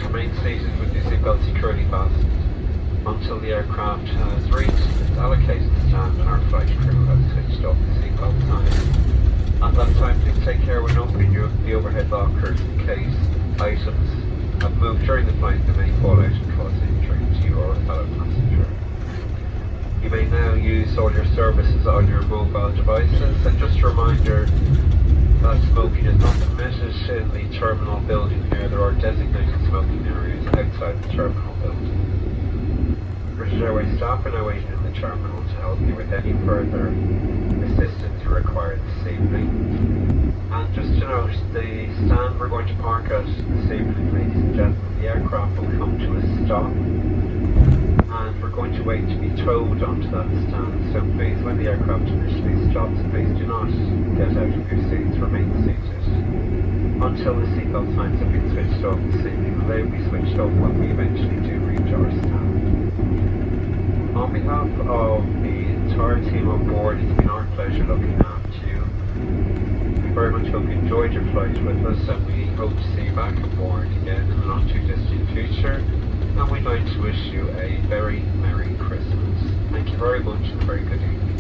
remain seated with your seatbelt securely fastened until the aircraft has reached its allocated stand and our flight crew has switched off the seatbelt sign. At that time, please take care when opening the overhead lockers in case items have moved during the flight that may fall out and cause injury to you or a fellow passenger. You may now use all your services on your mobile devices, and just a reminder that smoking is not permitted in the terminal building here. There are designated smoking areas outside the terminal building. British Airways staff are now waiting in the terminal to help you with any further assistance you require this evening. And just to note, the stand we're going to park at this evening, ladies and gentlemen, the aircraft will come to a stop and we're going to wait to be towed onto that stand. So please, when the aircraft initially stops, please do not get out of your seats, remain seated until the seatbelt signs have been switched off this evening. They will be switched off when we eventually do reach our stand. On behalf of the entire team on board, it's been our pleasure looking after you. We very much hope you enjoyed your flight with us, and we hope to see you back aboard again in the not too distant future. And we'd like to wish you a very Merry Christmas. Thank you very much and a very good evening.